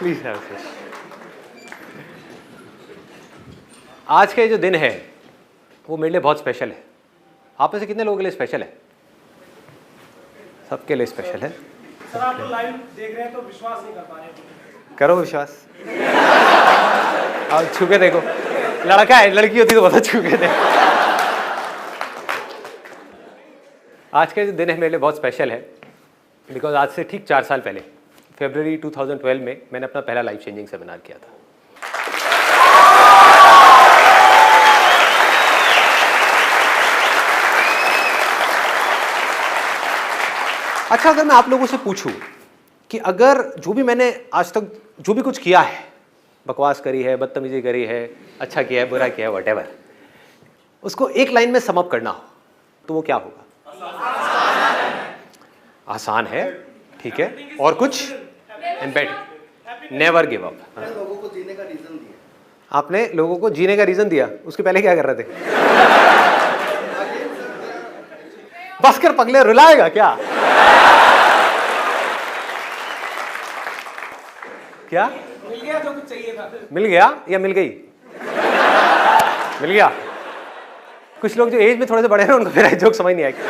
Please have this. आज का जो दिन है वो मेरे लिए बहुत स्पेशल है। आप में से कितने लोगों के लिए स्पेशल है? सबके लिए स्पेशल है। सर आप लोग लाइव देख रहे हैं तो विश्वास नहीं कर पा रहे हैं। करो विश्वास। आप छू के देखो, लड़का है, लड़की होती तो बहुत छू के देखो। आज का जो दिन है मेरे लिए बहुत स्पेशल है बिकॉज आज से ठीक 4 साल पहले फरवरी 2012 में मैंने अपना पहला लाइफ चेंजिंग सेमिनार किया था। अच्छा, अगर मैं आप लोगों से पूछूं कि अगर जो भी मैंने आज तक जो भी कुछ किया है, बकवास करी है, बदतमीजी करी है, अच्छा किया है, बुरा किया है, व्हाटएवर, उसको एक लाइन में समअप करना हो तो वो क्या होगा? आसान है, ठीक है। और कुछ? Never give up. लोगों को जीने का रीजन दिया। आपने लोगों को जीने का रीजन दिया, उसके पहले क्या कर रहे थे? बस कर पगले, रुलाएगा क्या? क्या मिल गया जो कुछ चाहिए था? मिल गया या मिल गई? मिल गया। कुछ लोग जो एज में थोड़े से बड़े हैं उनको फिर जोक समझ नहीं आएगी।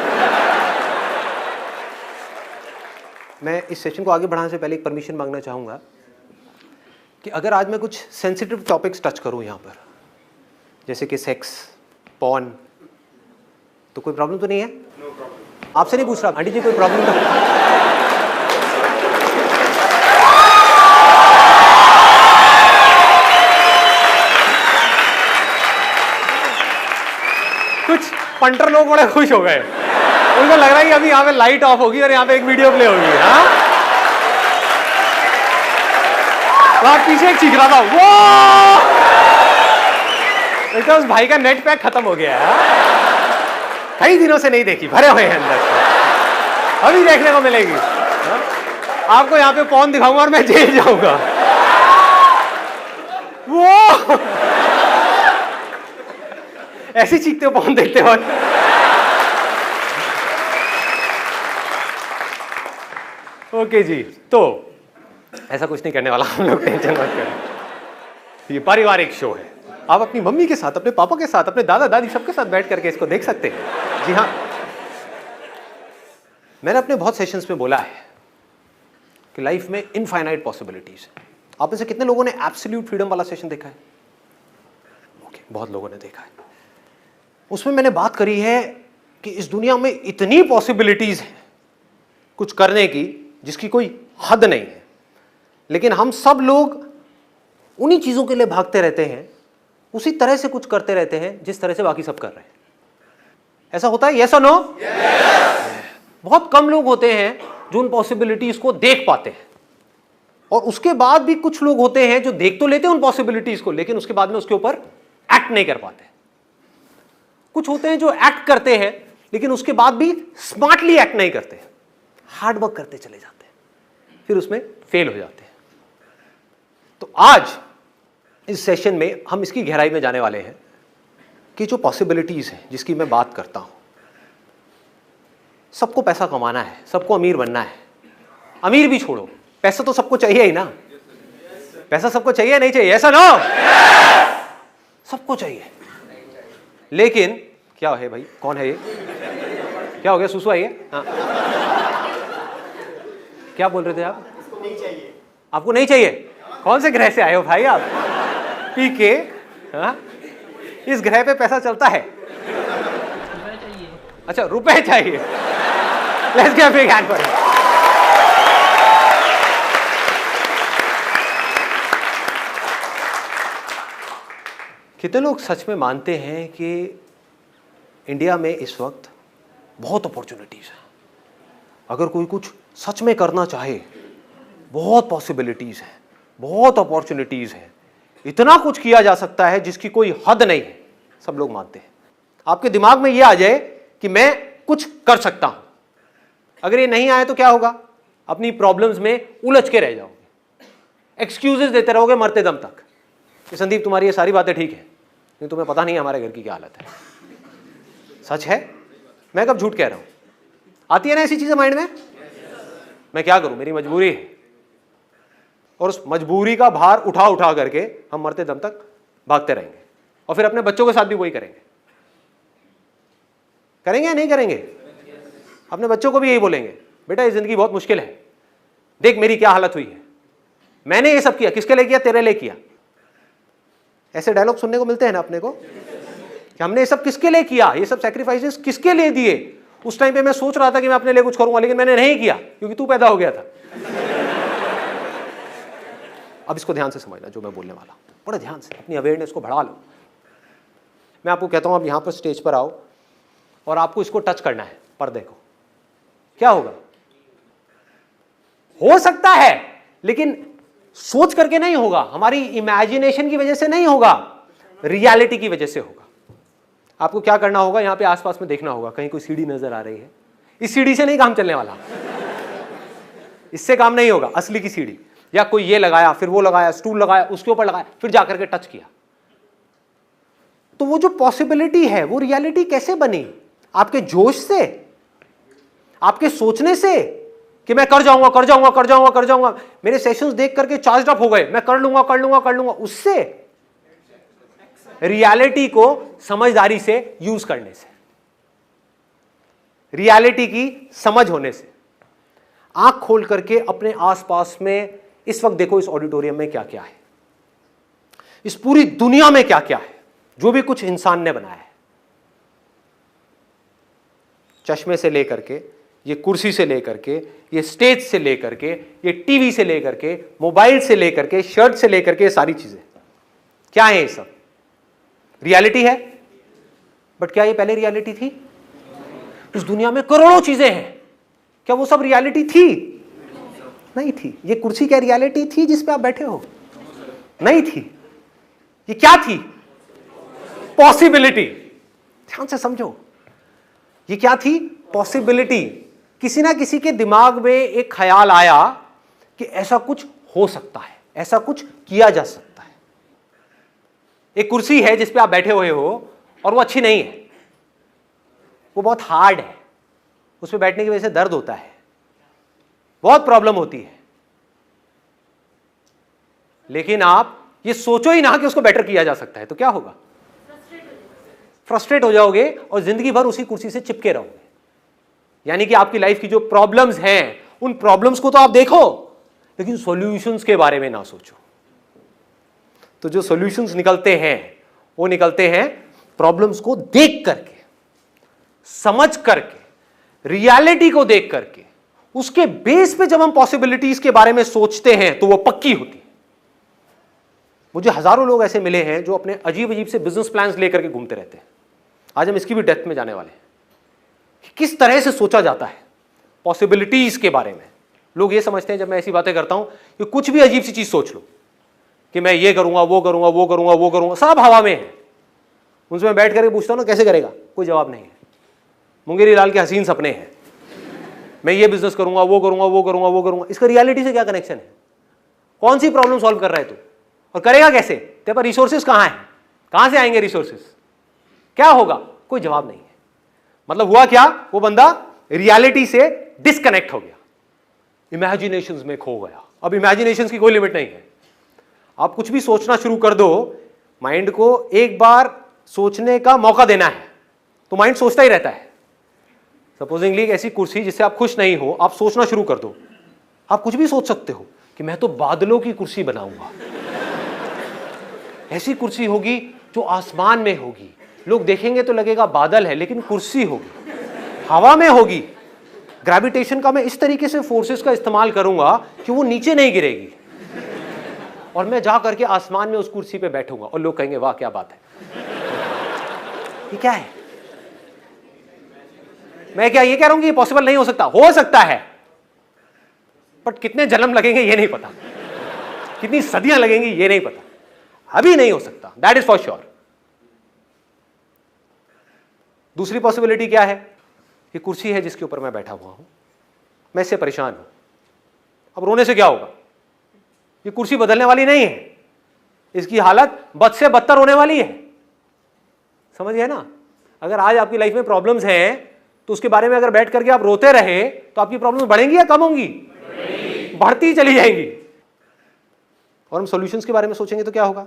मैं इस सेशन को आगे बढ़ाने से पहले एक परमिशन मांगना चाहूंगा कि अगर आज मैं कुछ सेंसिटिव टॉपिक्स टच करूं यहां पर, जैसे कि सेक्स, पॉर्न, तो कोई प्रॉब्लम तो नहीं है? No problem. आपसे नहीं पूछ रहा, आंटी जी कोई प्रॉब्लम तो? कुछ पंटर लोग बड़े खुश हो गए, उनको लग रहा है कि अभी यहाँ पे लाइट ऑफ होगी और यहाँ पे एक वीडियो प्ले होगी। हाँ, वहां पीछे एक चीख रहा था, वो तो उस भाई का नेट पैक खत्म हो गया है। कई दिनों से नहीं देखी, भरे हुए हैं अंदर से, अभी देखने को मिलेगी। हाँ? आपको यहाँ पे पॉर्न दिखाऊंगा और मैं जेल जाऊंगा। वो ऐसे चीखते हो पॉर्न देखते हो। ओके जी, तो ऐसा कुछ नहीं करने वाला हम लोग, टेंशन मत करें। ये पारिवारिक शो है, आप अपनी मम्मी के साथ, अपने पापा के साथ, अपने दादा दादी सबके साथ बैठ करके इसको देख सकते हैं। जी हाँ, मैंने अपने बहुत सेशंस में बोला है कि लाइफ में इनफाइनाइट पॉसिबिलिटीज है। आप में से कितने लोगों ने एब्सोल्यूट फ्रीडम वाला सेशन देखा है? ओके, बहुत लोगों ने देखा है। उसमें मैंने बात करी है कि इस दुनिया में इतनी पॉसिबिलिटीज हैं कुछ करने की जिसकी कोई हद नहीं है, लेकिन हम सब लोग उन्हीं चीजों के लिए भागते रहते हैं, उसी तरह से कुछ करते रहते हैं जिस तरह से बाकी सब कर रहे हैं। ऐसा होता है? यस और नो? बहुत कम लोग होते हैं जो उन पॉसिबिलिटीज को देख पाते हैं, और उसके बाद भी कुछ लोग होते हैं जो देख तो लेते हैं उन पॉसिबिलिटीज को, लेकिन उसके बाद में उसके ऊपर एक्ट नहीं कर पाते। कुछ होते हैं जो एक्ट करते हैं लेकिन उसके बाद भी स्मार्टली एक्ट नहीं करते, हार्ड वर्क करते चले जाते हैं, फिर उसमें फेल हो जाते हैं। तो आज इस सेशन में हम इसकी गहराई में जाने वाले हैं कि जो पॉसिबिलिटीज हैं जिसकी मैं बात करता हूं, सबको पैसा कमाना है, सबको अमीर बनना है। अमीर भी छोड़ो, पैसा तो सबको चाहिए ही ना। पैसा सबको चाहिए नहीं चाहिए? ऐसा ना, सबको चाहिए। लेकिन क्या है भाई, कौन है ये? क्या हो गया, सुसु आई है? हाँ, क्या बोल रहे थे आप? नहीं चाहिए। आपको नहीं चाहिए? कौन से ग्रह से आए हो भाई आप? पीके? हाँ, इस ग्रह पे पैसा चलता है? अच्छा, रुपए चाहिए। Let's give a big hand for him. कितने लोग सच में मानते हैं कि इंडिया में इस वक्त बहुत अपॉर्चुनिटीज है? अगर कोई कुछ सच में करना चाहे, बहुत पॉसिबिलिटीज हैं, बहुत अपॉर्चुनिटीज हैं, इतना कुछ किया जा सकता है जिसकी कोई हद नहीं है, सब लोग मानते हैं। आपके दिमाग में यह आ जाए कि मैं कुछ कर सकता हूं, अगर ये नहीं आए तो क्या होगा? अपनी प्रॉब्लम्स में उलझ के रह जाओगे, एक्सक्यूजेस देते रहोगे मरते दम तक कि संदीप तुम्हारी ये सारी बातें ठीक है, लेकिन तुम्हें पता नहीं है हमारे घर की क्या हालत है। सच है, मैं कब झूठ कह रहा हूं? आती है ना ऐसी चीजें माइंड में? मैं क्या करूं, मेरी मजबूरी है, और उस मजबूरी का भार उठा उठा करके हम मरते दम तक भागते रहेंगे, और फिर अपने बच्चों के साथ भी वही करेंगे। करेंगे या नहीं करेंगे? अपने बच्चों को भी यही बोलेंगे, बेटा ये जिंदगी बहुत मुश्किल है, देख मेरी क्या हालत हुई है, मैंने ये सब किया, किसके लिए किया? तेरे लिए किया। ऐसे डायलॉग सुनने को मिलते हैं ना अपने को कि हमने ये सब किसके लिए किया, ये सब सैक्रिफाइसेस किसके लिए दिए। उस टाइम पे मैं सोच रहा था कि मैं अपने लिए कुछ करूंगा, लेकिन मैंने नहीं किया क्योंकि तू पैदा हो गया था। अब इसको ध्यान से समझना जो मैं बोलने वाला हूं, बड़े ध्यान से अपनी अवेयरनेस को बढ़ा लो। मैं आपको कहता हूं आप यहां पर स्टेज पर आओ और आपको इसको टच करना है, पर्दे को। क्या होगा? हो सकता है, लेकिन सोच करके नहीं होगा, हमारी इमेजिनेशन की वजह से नहीं होगा, रियलिटी की वजह से होगा। आपको क्या करना होगा? यहां पे आसपास में देखना होगा, कहीं कोई सीढ़ी नजर आ रही है। इस सीढ़ी से नहीं काम चलने वाला, इससे काम नहीं होगा। असली की सीढ़ी, या कोई ये लगाया, फिर वो लगाया, स्टूल लगाया, उसके ऊपर लगाया, फिर जाकर के टच किया। तो वो जो पॉसिबिलिटी है वो रियलिटी कैसे बनी? आपके जोश से, आपके सोचने से कि मैं कर जाऊंगा कर जाऊंगा कर जाऊंगा कर जाऊंगा, मेरे सेशंस देख करके चार्ज अप हो गए, मैं कर लूंगा कर लूंगा कर लूंगा, उससे? रियलिटी को समझदारी से यूज करने से, रियलिटी की समझ होने से। आंख खोल करके अपने आसपास में इस वक्त देखो, इस ऑडिटोरियम में क्या क्या है, इस पूरी दुनिया में क्या क्या है, जो भी कुछ इंसान ने बनाया है, चश्मे से लेकर के, ये कुर्सी से लेकर के, ये स्टेज से लेकर के, ये टीवी से लेकर के, मोबाइल से लेकर के, शर्ट से लेकर के, सारी चीजें क्या है? ये सब रियलिटी है। बट क्या ये पहले रियलिटी थी? इस दुनिया में करोड़ों चीजें हैं, क्या वो सब रियलिटी थी? नहीं थी। ये कुर्सी क्या रियलिटी थी जिस पे आप बैठे हो? नहीं थी। ये क्या थी? पॉसिबिलिटी। ध्यान से समझो, ये क्या थी? पॉसिबिलिटी। किसी ना किसी के दिमाग में एक ख्याल आया कि ऐसा कुछ हो सकता है, ऐसा कुछ किया जा सकता है। एक कुर्सी है जिस पे आप बैठे हुए हो और वो अच्छी नहीं है, वो बहुत हार्ड है, उस पे बैठने की वजह से दर्द होता है, बहुत प्रॉब्लम होती है। लेकिन आप ये सोचो ही ना कि उसको बेटर किया जा सकता है, तो क्या होगा? फ्रस्ट्रेट हो जाओगे और जिंदगी भर उसी कुर्सी से चिपके रहोगे। यानी कि आपकी लाइफ की जो प्रॉब्लम्स हैं, उन प्रॉब्लम्स को तो आप देखो, लेकिन सॉल्यूशंस के बारे में ना सोचो। तो जो सॉल्यूशंस निकलते हैं वो निकलते हैं प्रॉब्लम्स को देख करके, समझ करके, रियलिटी को देख करके। उसके बेस पे जब हम पॉसिबिलिटीज के बारे में सोचते हैं तो वो पक्की होती है। मुझे हजारों लोग ऐसे मिले हैं जो अपने अजीब अजीब से बिजनेस प्लान्स लेकर के घूमते रहते हैं। आज हम इसकी भी डेप्थ में जाने वाले हैं, किस तरह से सोचा जाता है पॉसिबिलिटीज के बारे में। लोग ये समझते हैं जब मैं ऐसी बातें करता हूं कि कुछ भी अजीब सी चीज सोच लो कि मैं ये करूंगा वो करूंगा वो करूंगा वो करूंगा, सब हवा में है। उनसे मैं बैठ करके पूछता हूं ना कैसे करेगा, कोई जवाब नहीं है। मुंगेरी लाल के हसीन सपने हैं, मैं ये बिजनेस करूंगा वो करूंगा वो करूंगा वो करूंगा। इसका रियलिटी से क्या कनेक्शन है? कौन सी प्रॉब्लम सॉल्व कर रहा है तू, और करेगा कैसे? तेरे पर रिसोर्सेज कहां है, कहां से आएंगे रिसोर्सेज, क्या होगा? कोई जवाब नहीं है। मतलब हुआ क्या? वो बंदा रियलिटी से डिस्कनेक्ट हो गया, इमेजिनेशंस में खो गया। अब इमेजिनेशंस की कोई लिमिट नहीं है। आप कुछ भी सोचना शुरू कर दो, माइंड को एक बार सोचने का मौका देना है तो माइंड सोचता ही रहता है। सपोजिंगली एक ऐसी कुर्सी जिससे आप खुश नहीं हो, आप सोचना शुरू कर दो, आप कुछ भी सोच सकते हो कि मैं तो बादलों की कुर्सी बनाऊंगा, ऐसी कुर्सी होगी जो आसमान में होगी, लोग देखेंगे तो लगेगा बादल है लेकिन कुर्सी होगी, हवा में होगी। ग्रेविटेशन का मैं इस तरीके से फोर्सेस का इस्तेमाल करूंगा कि वो नीचे नहीं गिरेगी, और मैं जा करके आसमान में उस कुर्सी पे बैठूंगा और लोग कहेंगे वाह क्या बात है। ये क्या है? मैं क्या ये कह रहा हूं कि ये पॉसिबल नहीं हो सकता है, बट कितने जन्म लगेंगे ये नहीं पता। कितनी सदियां लगेंगी ये नहीं पता, अभी नहीं हो सकता, दैट इज फॉर श्योर। दूसरी पॉसिबिलिटी क्या है? ये कुर्सी है जिसके ऊपर मैं बैठा हुआ हूं, मैं इससे परेशान हूं। अब रोने से क्या होगा? ये कुर्सी बदलने वाली नहीं है, इसकी हालत बद से बदतर होने वाली है। समझ गए ना? अगर आज आपकी लाइफ में प्रॉब्लम्स हैं तो उसके बारे में अगर बैठ करके आप रोते रहे तो आपकी प्रॉब्लम्स बढ़ेंगी या कम होंगी? बढ़ती चली जाएंगी। और हम सॉल्यूशंस के बारे में सोचेंगे तो क्या होगा?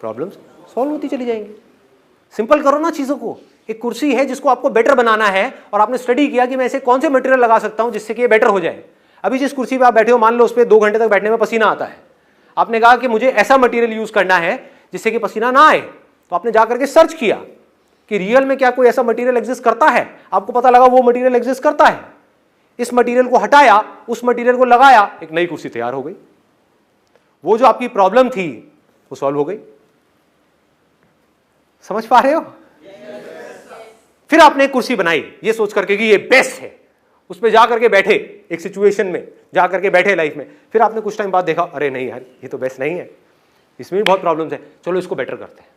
प्रॉब्लम्स सॉल्व होती चली जाएंगी। सिंपल करो ना चीजों को। एक कुर्सी है जिसको आपको बेटर बनाना है और आपने स्टडी किया कि मैं इसे कौन से मटेरियल लगा सकता हूं जिससे कि ये बेटर हो जाए। अभी जिस कुर्सी पे आप बैठे हो, मान लो उस पर 2 घंटे तक बैठने में पसीना आता है, आपने कहा कि मुझे ऐसा मटेरियल यूज करना है जिससे कि पसीना ना आए, तो आपने जाकर के सर्च किया कि रियल में क्या कोई ऐसा मटेरियल एग्जिस्ट करता है। आपको पता लगा वो मटेरियल एग्जिस्ट करता है, इस मटेरियल को हटाया, उस मटेरियल को लगाया, एक नई कुर्सी तैयार हो गई। वो जो आपकी प्रॉब्लम थी वो सॉल्व हो गई। समझ पा रहे हो? फिर आपने एक कुर्सी बनाई ये सोच करके कि ये बेस्ट है, उस पर जाकर के बैठे, एक सिचुएशन में जाकर के बैठे लाइफ में। फिर आपने कुछ टाइम बाद देखा, अरे नहीं यार ये तो बेस्ट नहीं है, इसमें भी बहुत प्रॉब्लम्स है, चलो इसको बेटर करते हैं।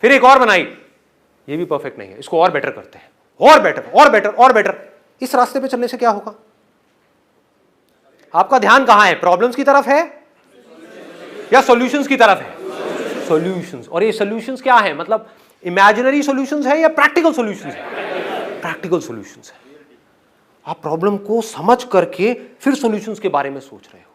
फिर एक और बनाई, ये भी परफेक्ट नहीं है, इसको और बेटर करते हैं, और बेटर और बेटर और बेटर। इस रास्ते पे चलने से क्या होगा? आपका ध्यान कहां है? प्रॉब्लम्स की तरफ है या सॉल्यूशंस की तरफ है? सॉल्यूशंस। और ये सॉल्यूशंस क्या है? मतलब इमेजिनरी सॉल्यूशंस है या प्रैक्टिकल सॉल्यूशंस है? प्रैक्टिकल सॉल्यूशंस है। आप प्रॉब्लम को समझ करके फिर सॉल्यूशंस के बारे में सोच रहे हो,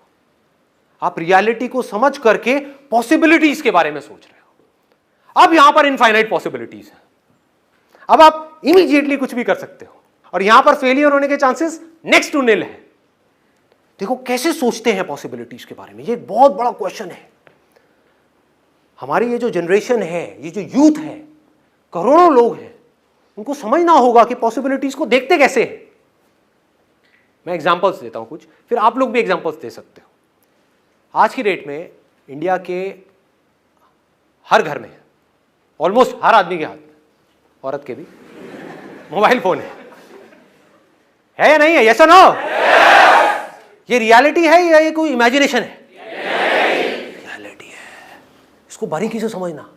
आप रियलिटी को समझ करके पॉसिबिलिटीज के बारे में सोच रहे हो। अब यहां पर इनफाइनाइट पॉसिबिलिटीज है, अब आप इमीडिएटली कुछ भी कर सकते हो और यहां पर फेलियर होने के चांसेस नेक्स्ट टू निल है। देखो कैसे सोचते हैं पॉसिबिलिटीज के बारे में, ये एक बहुत बड़ा क्वेश्चन है। हमारी ये जो जनरेशन है, ये जो यूथ है, करोड़ों लोग हैं, उनको समझना होगा कि पॉसिबिलिटीज को देखते कैसे हैं। मैं एग्जांपल्स देता हूं कुछ, फिर आप लोग भी एग्जांपल्स दे सकते हो। आज की डेट में इंडिया के हर घर में, ऑलमोस्ट हर आदमी के हाथ में, औरत के भी, मोबाइल फोन है या नहीं है? यस और नो? ये रियलिटी है या ये कोई इमेजिनेशन है? रियलिटी है। इसको बारीकी से समझना।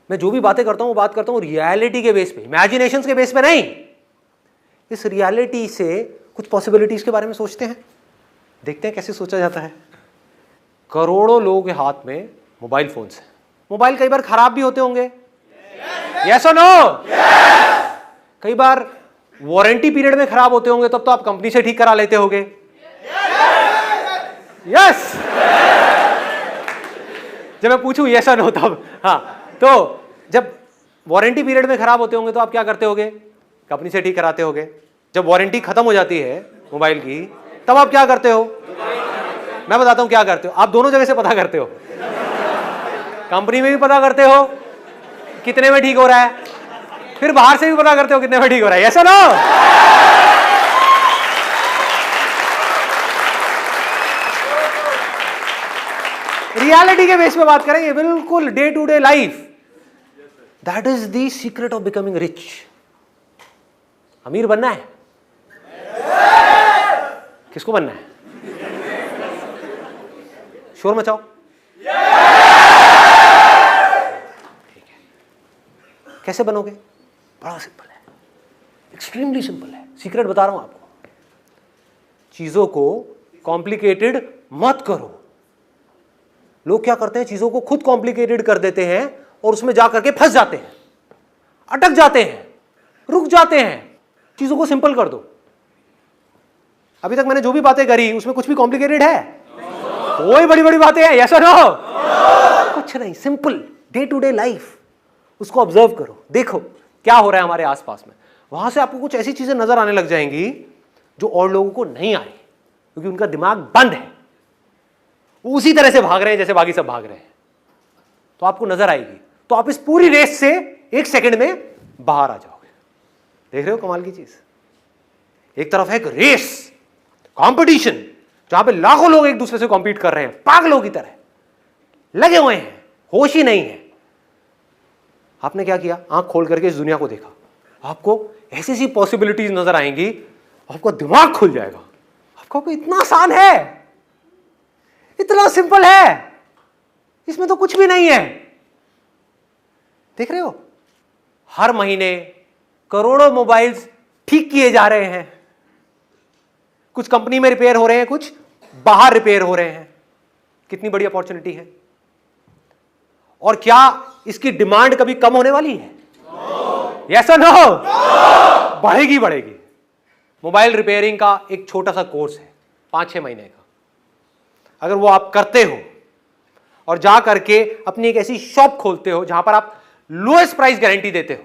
मैं जो भी बातें करता हूं वो बात करता हूं रियलिटी के बेस पे, इमेजिनेशंस के बेस पे नहीं। इस रियलिटी से कुछ पॉसिबिलिटीज के बारे में सोचते हैं, देखते हैं कैसे सोचा जाता है। करोड़ों लोगों के हाथ में मोबाइल फोन्स हैं। मोबाइल कई बार खराब भी होते होंगे, यस और नो? कई बार वारंटी पीरियड में खराब होते होंगे, तब तो आप कंपनी से ठीक करा लेते होंगे, यस? जब मैं पूछूं यस और नो तब, हाँ। तो जब वारंटी पीरियड में खराब होते होंगे तो आप क्या करते होगे? कंपनी से ठीक कराते होगे। जब वारंटी खत्म हो जाती है मोबाइल की, तब आप क्या करते हो? मैं बताता हूं क्या करते हो। आप दोनों जगह से पता करते हो, कंपनी में भी पता करते हो कितने में ठीक हो रहा है, फिर बाहर से भी पता करते हो कितने में ठीक हो रहा है, यस और नो? रियलिटी के बेस पे बात करेंगे, बिल्कुल day to day life. That is the secret of becoming rich. अमीर बनना है? किसको बनना है? शोर मचाओ। ठीक है, कैसे बनोगे? बड़ा सिंपल है, एक्सट्रीमली सिंपल है। सीक्रेट बता रहा हूं आपको। चीजों को कॉम्प्लिकेटेड मत करो। लोग क्या करते हैं, चीजों को खुद कॉम्प्लिकेटेड कर देते हैं और उसमें जाकर के फंस जाते हैं, अटक जाते हैं, रुक जाते हैं। चीजों को सिंपल कर दो। अभी तक मैंने जो भी बातें करी उसमें कुछ भी कॉम्प्लिकेटेड है? कोई बड़ी बड़ी बातें हैं, यस और नो? कुछ नहीं, simple day to day life. उसको ऑब्जर्व करो, देखो क्या हो रहा है हमारे आसपास में। वहां से आपको कुछ ऐसी चीजें नजर आने लग जाएंगी जो और लोगों को नहीं आ रही, क्योंकि उनका दिमाग बंद है, वो उसी तरह से भाग रहे हैं जैसे बाकी सब भाग रहे हैं। तो आपको नजर आएगी, तो आप इस पूरी रेस से 1 सेकंड में बाहर आ जाओगे। देख रहे हो कमाल की चीज? एक तरफ है एक रेस, कंपटीशन, जहां पे लाखों लोग एक दूसरे से कॉम्पीट कर रहे हैं, पागलों की तरह लगे हुए हैं, होश ही नहीं है। आपने क्या किया? आंख खोल करके इस दुनिया को देखा, आपको ऐसी ऐसी पॉसिबिलिटीज नजर आएंगी, आपका दिमाग खुल जाएगा। आपको इतना आसान है, इतना सिंपल है, इसमें तो कुछ भी नहीं है। देख रहे हो, हर महीने करोड़ों मोबाइल्स ठीक किए जा रहे हैं। कुछ कंपनी में रिपेयर हो रहे हैं, कुछ बाहर रिपेयर हो रहे हैं। कितनी बड़ी अपॉर्चुनिटी है। और क्या इसकी डिमांड कभी कम होने वाली है? यस और नो? बढ़ेगी बढ़ेगी। मोबाइल रिपेयरिंग का एक छोटा सा कोर्स है 5-6 महीने का। अगर वो आप करते हो और जा करके अपनी एक ऐसी शॉप खोलते हो जहां पर आप लोएस्ट प्राइस गारंटी देते हो,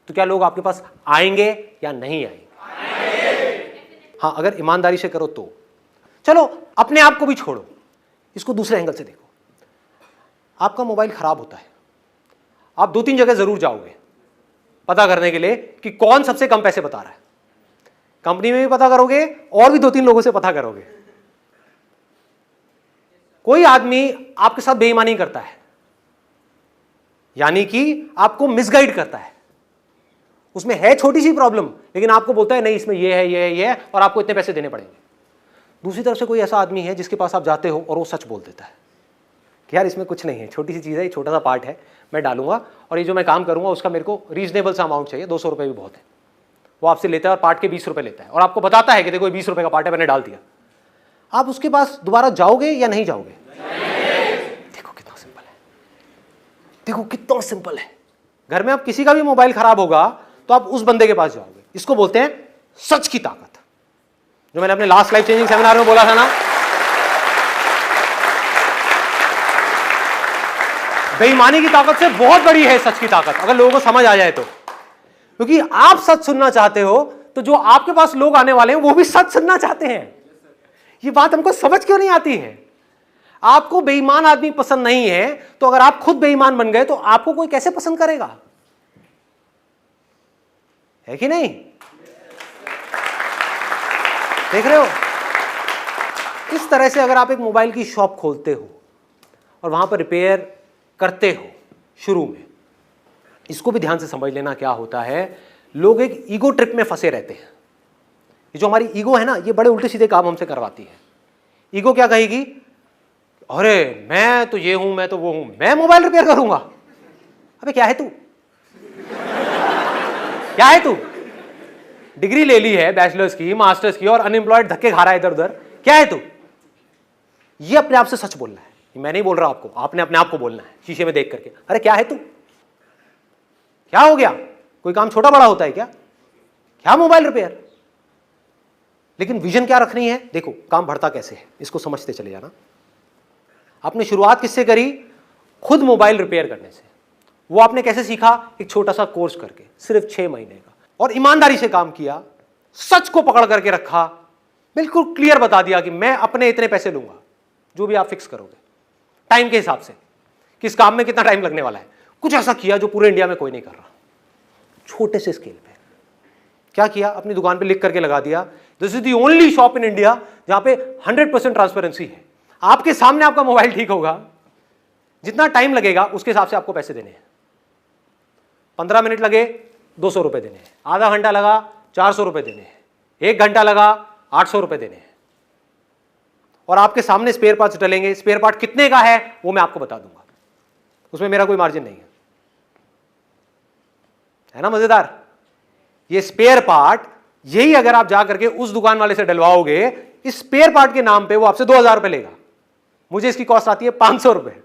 तो क्या लोग आपके पास आएंगे या नहीं आएंगे? हाँ, अगर ईमानदारी से करो तो। चलो अपने आप को भी छोड़ो, इसको दूसरे एंगल से देखो। आपका मोबाइल खराब होता है, आप 2-3 जगह जरूर जाओगे पता करने के लिए कि कौन सबसे कम पैसे बता रहा है। कंपनी में भी पता करोगे और भी 2-3 लोगों से पता करोगे। कोई आदमी आपके साथ बेईमानी करता है, यानी कि आपको मिसगाइड करता है। उसमें है छोटी सी प्रॉब्लम, लेकिन आपको बोलता है नहीं इसमें ये है, ये है, ये है, और आपको इतने पैसे देने पड़ेंगे। दूसरी तरफ से कोई ऐसा आदमी है जिसके पास आप जाते हो और वो सच बोल देता है कि यार इसमें कुछ नहीं है, छोटी सी चीज़ है, ये छोटा सा पार्ट है, मैं डालूंगा और ये जो मैं काम करूंगा उसका मेरे को रीजनेबल सा अमाउंट चाहिए, 200 रुपये भी बहुत है। वो आपसे लेता है और पार्ट के 20 रुपये लेता है और आपको बताता है कि देखो 20 रुपये का पार्ट है, मैंने डाल दिया। आप उसके पास दोबारा जाओगे या नहीं जाओगे? देखो कितना सिंपल है, देखो कितना सिंपल है। घर में आप किसी का भी मोबाइल खराब होगा तो आप उस बंदे के पास जाओगे। इसको बोलते हैं सच की ताकत, जो मैंने अपने लास्ट लाइफ चेंजिंग सेमिनार में बोला था ना। बेईमानी की ताकत से बहुत बड़ी है सच की ताकत, अगर लोगों को समझ आ जाए तो। क्योंकि आप सच सुनना चाहते हो तो जो आपके पास लोग आने वाले हैं वो भी सच सुनना चाहते हैं। ये बात हमको समझ क्यों नहीं आती है? आपको बेईमान आदमी पसंद नहीं है, तो अगर आप खुद बेईमान बन गए तो आपको कोई कैसे पसंद करेगा? है कि नहीं? देख रहे हो? इस तरह से अगर आप एक मोबाइल की शॉप खोलते हो और वहां पर रिपेयर करते हो शुरू में, इसको भी ध्यान से समझ लेना क्या होता है। लोग एक ईगो ट्रिप में फंसे रहते हैं। ये जो हमारी ईगो है ना, ये बड़े उल्टे सीधे काम हमसे करवाती है। ईगो क्या कहेगी? अरे मैं तो ये हूं, मैं तो वो हूं, मैं मोबाइल रिपेयर करूंगा। अबे क्या है तू? क्या है तू? डिग्री ले ली है बैचलर्स की, मास्टर्स की, और अनएम्प्लॉयड धक्के खा रहा है इधर उधर। क्या है तू? ये अपने आप से सच बोलना है। मैं नहीं बोल रहा आपको, आपने अपने आप को बोलना है शीशे में देख करके। अरे क्या है तू? क्या हो गया? कोई काम छोटा बड़ा होता है क्या? क्या मोबाइल रिपेयर? लेकिन विजन क्या रखनी है? देखो काम बढ़ता कैसे है, इसको समझते चले जाना। आपने शुरुआत किससे करी? खुद मोबाइल रिपेयर करने से। वो आपने कैसे सीखा? एक छोटा सा कोर्स करके, सिर्फ 6 महीने का, और ईमानदारी से काम किया, सच को पकड़ करके रखा, बिल्कुल क्लियर बता दिया कि मैं अपने इतने पैसे लूंगा, जो भी आप फिक्स करोगे टाइम के हिसाब से, किस काम में कितना टाइम लगने वाला है। कुछ ऐसा किया जो पूरे इंडिया में कोई नहीं कर रहा, छोटे से स्केल पे। क्या किया? अपनी दुकान पे लिख करके लगा दिया, this is the only shop in India जहां पे 100% ट्रांसपेरेंसी है। आपके सामने आपका मोबाइल ठीक होगा, जितना टाइम लगेगा उसके हिसाब से आपको पैसे देने हैं। 15 मिनट लगे 200 रुपए देने हैं, आधा घंटा लगा 400 रुपए देने हैं, 1 घंटा लगा 800 रुपए देने हैं। और आपके सामने स्पेयर पार्ट्स डलेंगे। स्पेयर पार्ट कितने का है वो मैं आपको बता दूंगा, उसमें मेरा कोई मार्जिन नहीं है ना? मजेदार। ये स्पेयर पार्ट, यही अगर आप जा करके उस दुकान वाले से डलवाओगे, इस स्पेयर पार्ट के नाम पे वो आपसे 2000 रुपए लेगा। मुझे इसकी कॉस्ट आती है 500 रुपए,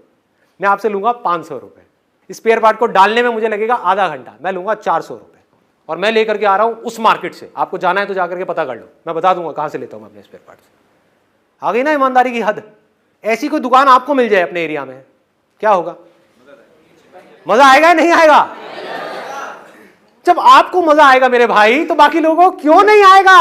मैं आपसे लूंगा 500 रुपए। स्पेयर पार्ट को डालने में मुझे लगेगा आधा घंटा, मैं लूंगा 400 रुपए। और मैं लेकर के आ रहा हूं उस मार्केट से। आपको जाना है तो जाकर के पता कर लो, मैं बता दूंगा कहां से लेता हूं मैं अपने स्पेयर पार्ट से। आ गई ना ईमानदारी की हद? ऐसी कोई दुकान आपको मिल जाए अपने एरिया में, क्या होगा? मजा आएगा या नहीं आएगा? जब आपको मजा आएगा मेरे भाई, तो बाकी लोगों को क्यों नहीं आएगा?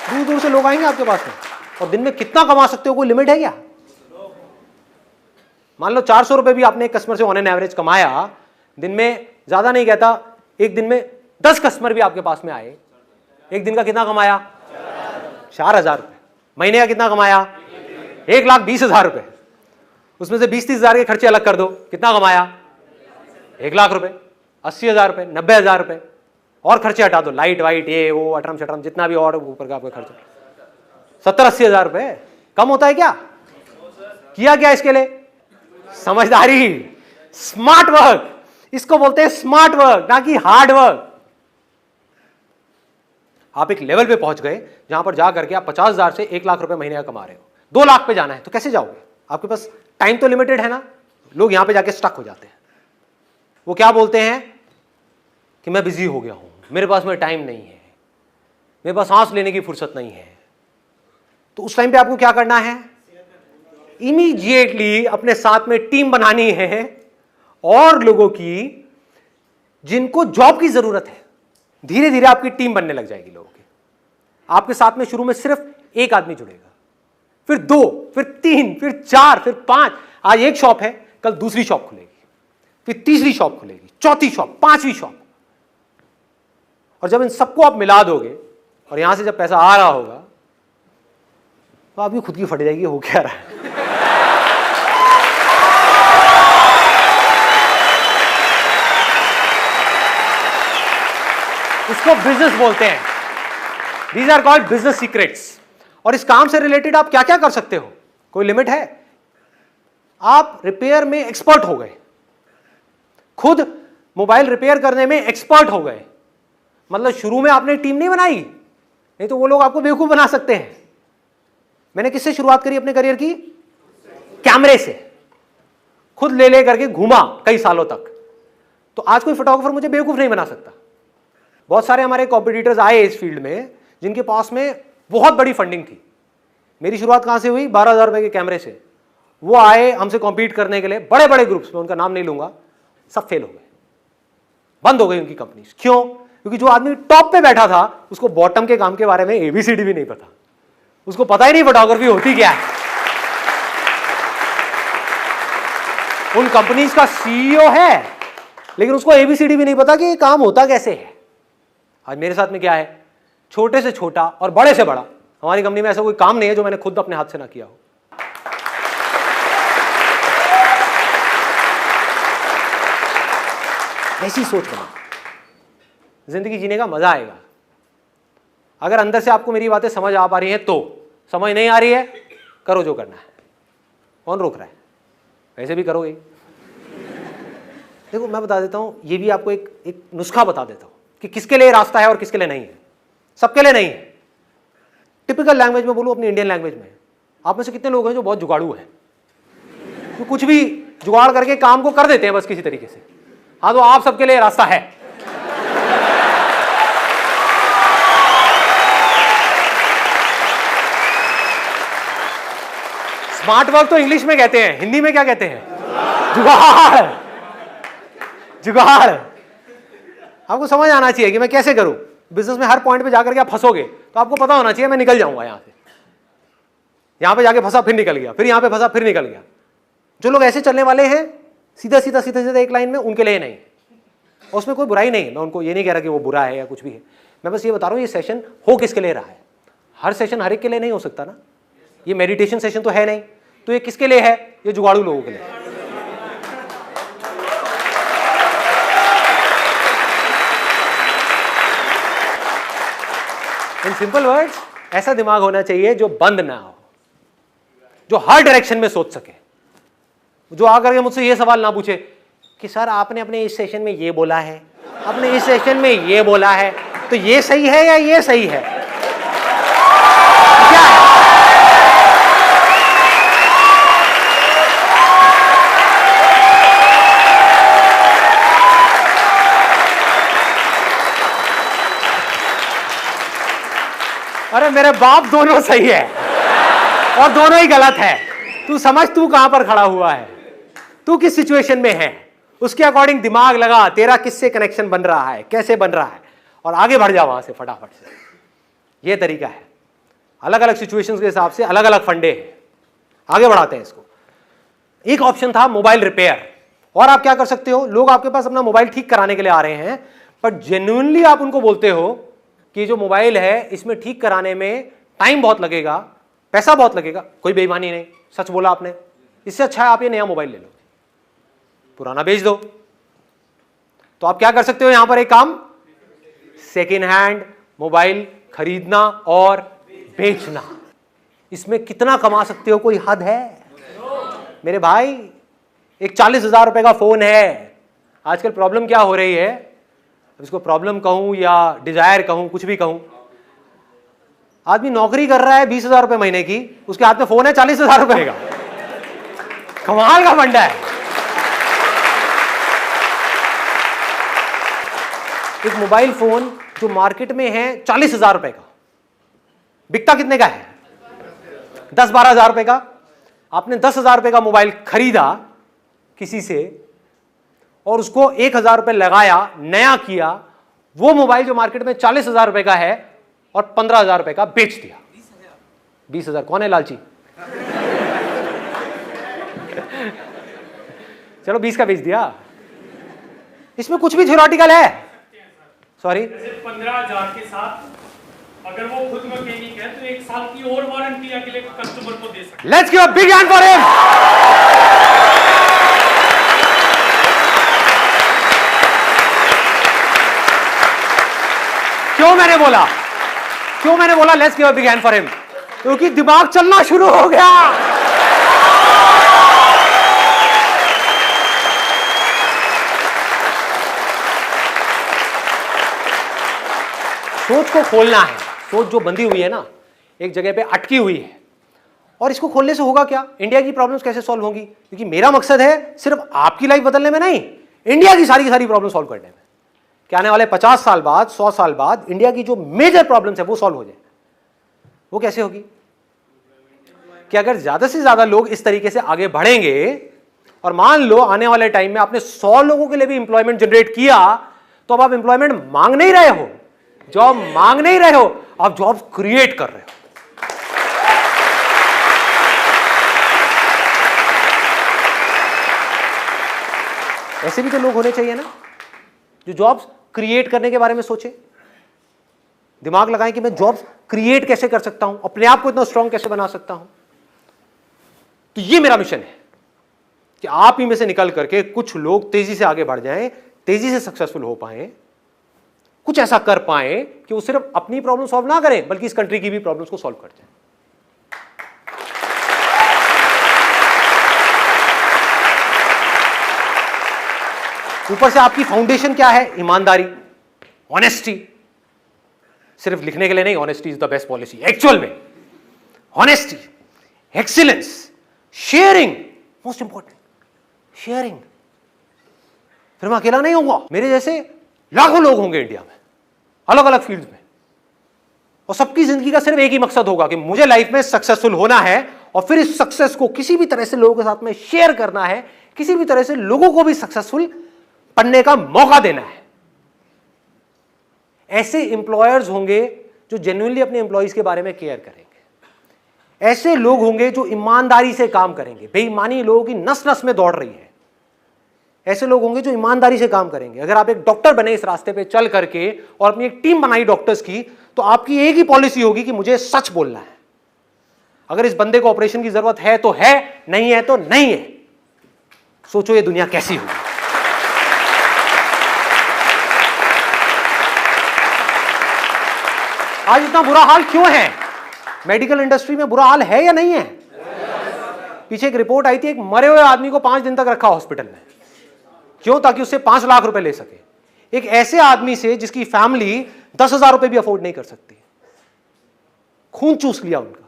दूर दूर से लोग आएंगे आपके पास में। और दिन में कितना कमा सकते हो, कोई लिमिट है क्या? मान लो 400 रुपए भी आपने एक कस्टमर से ऑन एन एवरेज कमाया, दिन में ज्यादा नहीं कहता, एक दिन में 10 कस्टमर भी आपके पास में आए, एक दिन का कितना कमाया? 4000 रुपए। महीने का कितना कमाया? 1,20,000 रुपए। उसमें से 20-30 हजार के खर्चे अलग कर दो, कितना कमाया? 1 लाख रुपए। 80,000 रुपये, 90,000 रुपये, और खर्चे हटा दो, लाइट वाइट ये वो अटरम शटरम जितना भी और ऊपर का आपका खर्चा, 70-80,000 रुपये कम होता है क्या? किया क्या इसके लिए? समझदारी, स्मार्ट वर्क, इसको बोलते हैं स्मार्ट वर्क, ना कि हार्ड वर्क। आप एक लेवल पे पहुंच गए जहां पर जा करके आप 50,000 से 1 लाख रुपए महीने का कमा रहे हो, 2 लाख पे जाना है तो कैसे जाओगे? आपके पास टाइम तो लिमिटेड है ना। लोग यहां पे जाके स्टक हो जाते हैं। वो क्या बोलते हैं कि मैं बिजी हो गया हूं, मेरे पास में टाइम नहीं है, मेरे पास सांस लेने की फुर्सत नहीं है। तो उस टाइम पे आपको क्या करना है? इमीडिएटली अपने साथ में टीम बनानी है और लोगों की जिनको जॉब की जरूरत है। धीरे धीरे आपकी टीम बनने लग जाएगी लोगों की। आपके साथ में शुरू में सिर्फ एक आदमी जुड़ेगा, फिर 2, फिर 3, फिर 4, फिर 5। आज एक शॉप है, कल दूसरी शॉप खुलेगी, फिर तीसरी शॉप खुलेगी, चौथी शॉप, 5वीं शॉप। और जब इन सबको आप मिला दोगे और यहां से जब पैसा आ रहा होगा तो आपकी खुद की फट जाएगी, हो क्या रहा है। इसको बिजनेस बोलते हैं। These are called business secrets। और इस काम से रिलेटेड आप क्या क्या कर सकते हो, कोई लिमिट है? आप रिपेयर में एक्सपर्ट हो गए, खुद मोबाइल रिपेयर करने में एक्सपर्ट हो गए, मतलब शुरू में आपने टीम नहीं बनाई, नहीं तो वो लोग आपको बेवकूफ बना सकते हैं। मैंने किससे शुरुआत करी अपने करियर की? कैमरे से। खुद ले करके घूमा कई सालों तक। तो आज कोई फोटोग्राफर मुझे बेवकूफ नहीं बना सकता। बहुत सारे हमारे कॉम्पिटिटर्स आए इस फील्ड में जिनके पास में बहुत बड़ी फंडिंग थी। मेरी शुरुआत कहां से हुई? 12,000 रुपए के कैमरे से। वो आए हमसे कॉम्पीट करने के लिए, बड़े बड़े ग्रुप्स में, उनका नाम नहीं लूंगा, सब फेल हो गए, बंद हो गई उनकी कंपनीज। क्यों? क्योंकि जो आदमी टॉप पे बैठा था उसको बॉटम के काम के बारे में ABCD भी नहीं पता, उसको पता ही नहीं फोटोग्राफी होती क्या है। उन कंपनीज का CEO है लेकिन उसको ABCD भी नहीं पता कि ये काम होता कैसे है। आज मेरे साथ में क्या है? छोटे से छोटा और बड़े से बड़ा, हमारी कंपनी में ऐसा कोई काम नहीं है जो मैंने खुद अपने हाथ से ना किया हो। ऐसी सोच बना, जिंदगी जीने का मजा आएगा। अगर अंदर से आपको मेरी बातें समझ आ पा रही हैं तो, समझ नहीं आ रही है करो जो करना है, कौन रोक रहा है? वैसे भी करोगे। देखो मैं बता देता हूं, ये भी आपको एक नुस्खा बता देता हूं कि किसके लिए रास्ता है और किसके लिए नहीं है। सबके लिए नहीं है। टिपिकल लैंग्वेज में बोलूं, अपनी इंडियन लैंग्वेज में, आप में से कितने लोग हैं जो बहुत जुगाड़ू हैं, तो कुछ भी जुगाड़ करके काम को कर देते हैं बस किसी तरीके से? हाँ, तो आप सबके लिए रास्ता है। स्मार्ट वर्क तो इंग्लिश में कहते हैं, हिंदी में क्या कहते हैं? जुगाड़। जुगाड़। आपको समझ आना चाहिए कि मैं कैसे करूं। बिजनेस में हर पॉइंट पे जाकर के आप फंसोगे तो आपको पता होना चाहिए मैं निकल जाऊंगा यहां से। यहां पे जाके फंसा फिर निकल गया, फिर यहां पे फंसा फिर निकल गया। जो लोग ऐसे चलने वाले हैं सीधा सीधा सीधा सीधा एक लाइन में, उनके लिए नहीं। और उसमें कोई बुराई नहीं है, मैं उनको ये नहीं कह रहा कि वो बुरा है या कुछ भी है। मैं बस ये बता रहा हूं ये सेशन हो किसके लिए रहा है। हर सेशन हर एक के लिए नहीं हो सकता ना। ये मेडिटेशन सेशन तो है नहीं, तो ये किसके लिए है? ये जुगाड़ू लोगों के लिए। इन सिंपल वर्ड्स, ऐसा दिमाग होना चाहिए जो बंद ना हो, जो हर डायरेक्शन में सोच सके, जो आकर के मुझसे ये सवाल ना पूछे कि सर आपने अपने इस सेशन में ये बोला है, आपने इस सेशन में ये बोला है, तो ये सही है या ये सही है? क्या है? अरे मेरे बाप, दोनों सही है और दोनों ही गलत है। तू समझ तू कहां पर खड़ा हुआ है, तू किस सिचुएशन में है, उसके अकॉर्डिंग दिमाग लगा, तेरा किससे कनेक्शन बन रहा है, कैसे बन रहा है, और आगे बढ़ जा वहां से फटाफट से। ये तरीका है। अलग अलग सिचुएशंस के हिसाब से अलग अलग फंडे हैं, आगे बढ़ाते हैं इसको। एक ऑप्शन था मोबाइल रिपेयर। और आप क्या कर सकते हो, लोग आपके पास अपना मोबाइल ठीक कराने के लिए आ रहे हैं, पर जेन्युइनली आप उनको बोलते हो कि जो मोबाइल है इसमें ठीक कराने में टाइम बहुत लगेगा, पैसा बहुत लगेगा, कोई बेईमानी नहीं, सच बोला आपने, इससे अच्छा है आप ये नया मोबाइल ले लो, पुराना बेच दो। तो आप क्या कर सकते हो यहां पर एक काम, सेकेंड हैंड मोबाइल खरीदना और बेचना। इसमें कितना कमा सकते हो, कोई हद है मेरे भाई? एक 40,000 रुपए का फोन है। आजकल प्रॉब्लम क्या हो रही है, इसको प्रॉब्लम कहूं या डिजायर कहूं, कुछ भी कहूं, आदमी नौकरी कर रहा है 20,000 रुपए महीने की, उसके हाथ में फोन है 40,000 रुपए का। कमाल का फंडा है। एक मोबाइल फोन जो मार्केट में है 40,000 रुपए का, बिकता कितने का है? 10-12,000 रुपए का। आपने 10,000 रुपए का मोबाइल खरीदा किसी से और उसको 1,000 रुपए लगाया, नया किया, वो मोबाइल जो मार्केट में 40,000 रुपए का है और 15,000 रुपए का बेच दिया। 20,000 कौन है लालची? चलो 20 का बेच दिया। इसमें कुछ भी थ्योरेटिकल है? सॉरी, 15,000 के साथ अगर वो खुद मैकेनिक है तो 1 साल की और वारंटी अगले कस्टमर को दे सकते। Let's give a big hand for him. क्यों मैंने बोला let's give a big hand for him? क्योंकि दिमाग चलना शुरू हो गया। सोच को खोलना है। सोच जो बंधी हुई है ना, एक जगह पे अटकी हुई है, और इसको खोलने से होगा क्या? इंडिया की प्रॉब्लम्स कैसे सॉल्व होंगी? क्योंकि मेरा मकसद है सिर्फ आपकी लाइफ बदलने में नहीं, इंडिया की सारी प्रॉब्लम सॉल्व करने में। क्या आने वाले 50 साल बाद, 100 साल बाद इंडिया की जो मेजर प्रॉब्लम्स है वो सॉल्व हो जाए। वो कैसे होगी? कि अगर ज्यादा से ज्यादा लोग इस तरीके से आगे बढ़ेंगे और मान लो आने वाले टाइम में आपने 100 लोगों के लिए भी इंप्लॉयमेंट जनरेट किया, तो अब आप इंप्लॉयमेंट मांग नहीं रहे हो, जॉब मांग नहीं रहे हो, आप जॉब क्रिएट कर रहे हो। ऐसे भी तो लोग होने चाहिए ना, जो जॉब्स क्रिएट करने के बारे में सोचे, दिमाग लगाएं कि मैं जॉब्स क्रिएट कैसे कर सकता हूं, अपने आप को इतना स्ट्रांग कैसे बना सकता हूं। तो ये मेरा मिशन है कि आप ही में से निकल करके कुछ लोग तेजी से आगे बढ़ जाएं, तेजी से सक्सेसफुल हो पाएं, कुछ ऐसा कर पाएं कि वो सिर्फ अपनी प्रॉब्लम सॉल्व ना करें बल्कि इस कंट्री की भी प्रॉब्लम्स को सॉल्व कर जाएं। ऊपर से आपकी फाउंडेशन क्या है? ईमानदारी, ऑनेस्टी। सिर्फ लिखने के लिए नहीं, honesty is the best policy. Actual में honesty, excellence, sharing, most important sharing. फिर मैं अकेला नहीं होऊंगा, मेरे जैसे लाखों लोग होंगे इंडिया में, अलग अलग फील्ड में, और सबकी जिंदगी का सिर्फ एक ही मकसद होगा कि मुझे लाइफ में सक्सेसफुल होना है और फिर इस सक्सेस को किसी भी तरह से लोगों के साथ में शेयर करना है, किसी भी तरह से लोगों को भी सक्सेसफुल बनने का मौका देना है। ऐसे एम्प्लॉयर्स होंगे जो जेन्युइनली अपने एम्प्लॉइज के बारे में केयर करेंगे। ऐसे लोग होंगे जो ईमानदारी से काम करेंगे। बेईमानी लोगों की नस नस में दौड़ रही है। ऐसे लोग होंगे जो ईमानदारी से काम करेंगे। अगर आप एक डॉक्टर बने इस रास्ते पे चल करके और अपनी एक टीम बनाई डॉक्टर्स की, तो आपकी एक ही पॉलिसी होगी कि मुझे सच बोलना है। अगर इस बंदे को ऑपरेशन की जरूरत है तो है, नहीं है तो नहीं है। सोचो ये दुनिया कैसी होगी। आज इतना बुरा हाल क्यों है? मेडिकल इंडस्ट्री में बुरा हाल है या नहीं है? पीछे एक रिपोर्ट आई थी, एक मरे हुए आदमी को 5 दिन तक रखा हॉस्पिटल में। क्यों? ताकि उससे 5 लाख रुपए ले सके। एक ऐसे आदमी से जिसकी फैमिली 10,000 रुपए भी अफोर्ड नहीं कर सकती। खून चूस लिया उनका।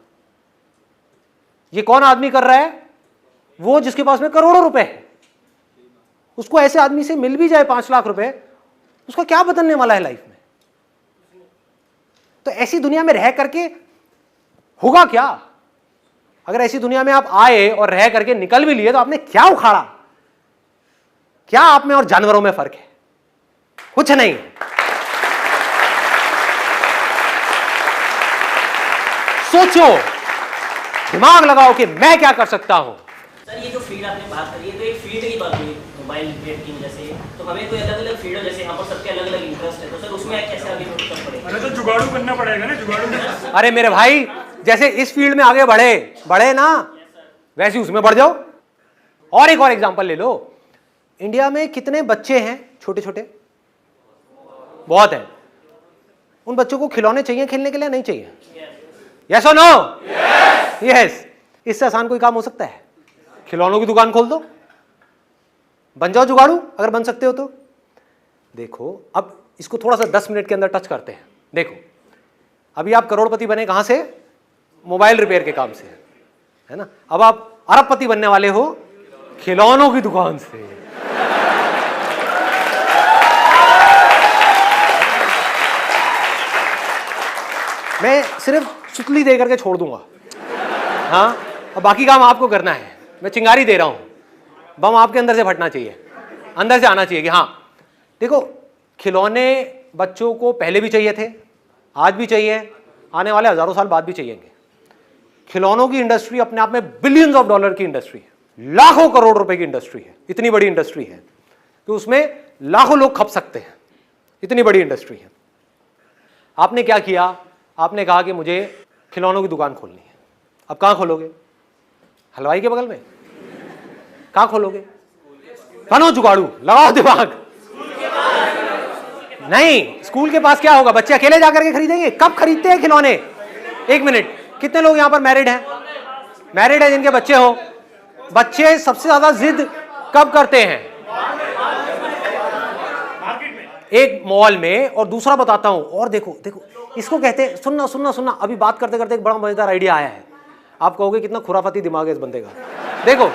ये कौन आदमी कर रहा है? वो जिसके पास में करोड़ों रुपए है। उसको ऐसे आदमी से मिल भी जाए 5 लाख रुपए, उसका क्या बदलने वाला है लाइफ में? तो ऐसी दुनिया में रह करके होगा क्या? अगर ऐसी दुनिया में आप आए और रह करके निकल भी लिए तो आपने क्या उखाड़ा? क्या आप में और जानवरों में फर्क है? कुछ नहीं है। सोचो, दिमाग लगाओ कि मैं क्या कर सकता हूं। सर ये जो फील्ड आपने बात करी है तो एक फील्ड की बात हुई मोबाइल रिपेयर की वजह से, तो हमें कोई अलग अलग फील्ड जैसे यहाँ पर सबके अलग अलग इंटरेस्ट है, तो सर उसमें कैसे आगे बढ़ना पड़ेगा? अरे तो जुगाड़ू करना पड़ेगा ना, जुगाड़ू। अरे मेरे भाई, जैसे इस फील्ड में आगे बढ़े ना, वैसे उसमें बढ़ जाओ। और एक और एग्जांपल ले लो। इंडिया में कितने बच्चे हैं, छोटे छोटे? बहुत है। उन बच्चों को खिलौने चाहिए खेलने के लिए, नहीं चाहिए? यस और नो? यस। इससे आसान कोई काम हो सकता है? खिलौनों की दुकान खोल दो, बन जाओ जुगाड़ू, अगर बन सकते हो तो। देखो अब इसको थोड़ा सा 10 मिनट के अंदर टच करते हैं। देखो अभी आप करोड़पति बने कहां से? मोबाइल रिपेयर के काम से, है ना। अब आप अरबपति बनने वाले हो खिलौनों की दुकान से। मैं सिर्फ सुतली दे करके छोड़ दूंगा, हाँ, और बाकी काम आपको करना है। मैं चिंगारी दे रहा हूं, बम आपके अंदर से फटना चाहिए, अंदर से आना चाहिए कि हाँ। देखो खिलौने बच्चों को पहले भी चाहिए थे, आज भी चाहिए, आने वाले हजारों साल बाद भी चाहिएंगे। खिलौनों की इंडस्ट्री अपने आप में बिलियंस ऑफ डॉलर की इंडस्ट्री है, लाखों करोड़ रुपए की इंडस्ट्री है। इतनी बड़ी इंडस्ट्री है कि उसमें लाखों लोग खप सकते हैं, इतनी बड़ी इंडस्ट्री है। आपने क्या किया? आपने कहा कि मुझे खिलौनों की दुकान खोलनी है। अब कहां खोलोगे? हलवाई के बगल में? कहां खोलोगे? बनो जुगाड़ू, लगाओ दिमाग। नहीं, स्कूल के पास क्या होगा? बच्चे अकेले जाकर के खरीदेंगे? कब खरीदते हैं खिलौने? एक मिनट, कितने लोग यहां पर मैरिड हैं? मैरिड है जिनके बच्चे हो? बच्चे सबसे ज्यादा जिद कब करते हैं? एक मॉल में, और दूसरा बताता हूं, और देखो देखो इसको कहते हैं, सुनना सुनना सुनना, अभी बात करते करते एक बड़ा मजेदार आइडिया आया है। आप कहोगे कितना खुराफाती दिमाग है इस बंदे का। देखो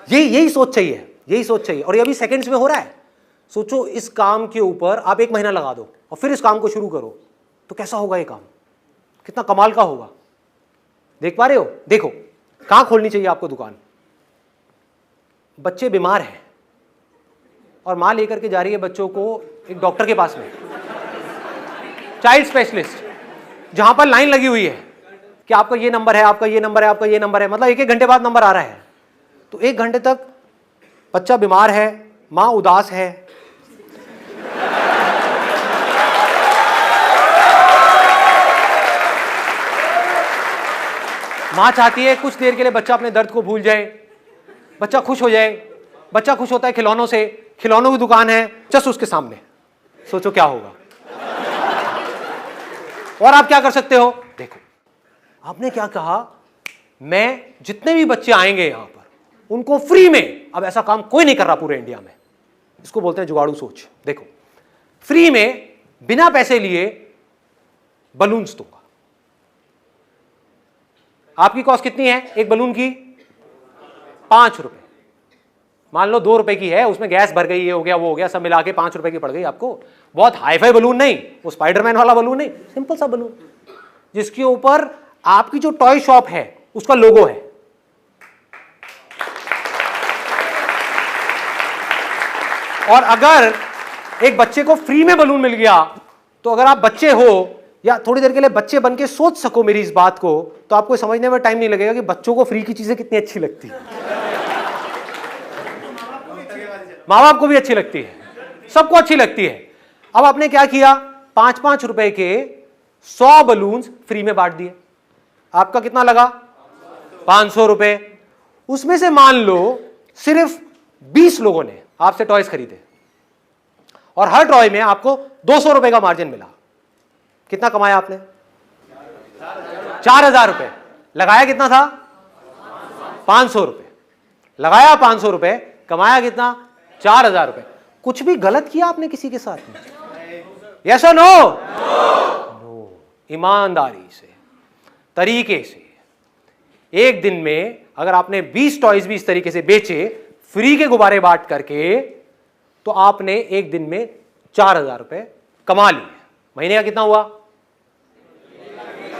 यही सोच चाहिए, यही सोच चाहिए, और ये अभी सेकंड्स में हो रहा है। सोचो इस काम के ऊपर आप 1 महीना लगा दो और फिर इस काम को शुरू करो तो कैसा होगा ये काम, कितना कमाल का होगा। देख पा रहे हो? देखो कहां खोलनी चाहिए आपको दुकान? बच्चे बीमार हैं और मां लेकर के जा रही है बच्चों को एक डॉक्टर के पास में, चाइल्ड स्पेशलिस्ट, जहां पर लाइन लगी हुई है कि आपका ये नंबर है, आपका ये नंबर है, आपका ये नंबर है, मतलब 1-1 घंटे बाद नंबर आ रहा है। तो 1 घंटे तक बच्चा बीमार है, मां उदास है, मां चाहती है कुछ देर के लिए बच्चा अपने दर्द को भूल जाए, बच्चा खुश हो जाए। बच्चा खुश होता है खिलौनों से, खिलौनों की दुकान है जस्ट उसके सामने। सोचो क्या होगा। और आप क्या कर सकते हो? देखो आपने क्या कहा, मैं जितने भी बच्चे आएंगे यहां पर उनको फ्री में, अब ऐसा काम कोई नहीं कर रहा पूरे इंडिया में, इसको बोलते हैं जुगाड़ू सोच। देखो फ्री में बिना पैसे लिए बलून्स दूंगा। आपकी कॉस्ट कितनी है एक बलून की? 5 रुपए। मान लो 2 रुपए की है, उसमें गैस भर गई, ये हो गया वो हो गया, सब मिला के 5 रुपए की पड़ गई आपको। बहुत हाईफाई बलून नहीं, वो स्पाइडरमैन वाला बलून नहीं, सिंपल सा बलून जिसके ऊपर आपकी जो टॉय शॉप है उसका लोगो है। और अगर एक बच्चे को फ्री में बलून मिल गया तो अगर आप बच्चे हो या थोड़ी देर के लिए बच्चे बन के सोच सको मेरी इस बात को, तो आपको समझने में टाइम नहीं लगेगा कि बच्चों को फ्री की चीजें कितनी अच्छी लगती है। माँ बाप को भी अच्छी लगती है, सबको अच्छी लगती है। अब आपने क्या किया? 5-5 रुपए के 100 बलून्स फ्री में बांट दिए। आपका कितना लगा? 500 रुपए। उसमें से मान लो सिर्फ 20 लोगों ने आपसे टॉयज खरीदे और हर टॉय में आपको 200 रुपए का मार्जिन मिला। कितना कमाया आपने? 4000 रुपए। लगाया कितना था? 500 रुपए। लगाया 500 रुपए, कमाया कितना? 4000 रुपए। कुछ भी गलत किया आपने किसी के साथ में? यस और नो? नो। ईमानदारी से, तरीके से, एक दिन में अगर आपने 20 टॉयज भी इस तरीके से बेचे फ्री के गुब्बारे बांट करके, तो आपने एक दिन में 4000 रुपए कमा लिए। महीने का कितना हुआ?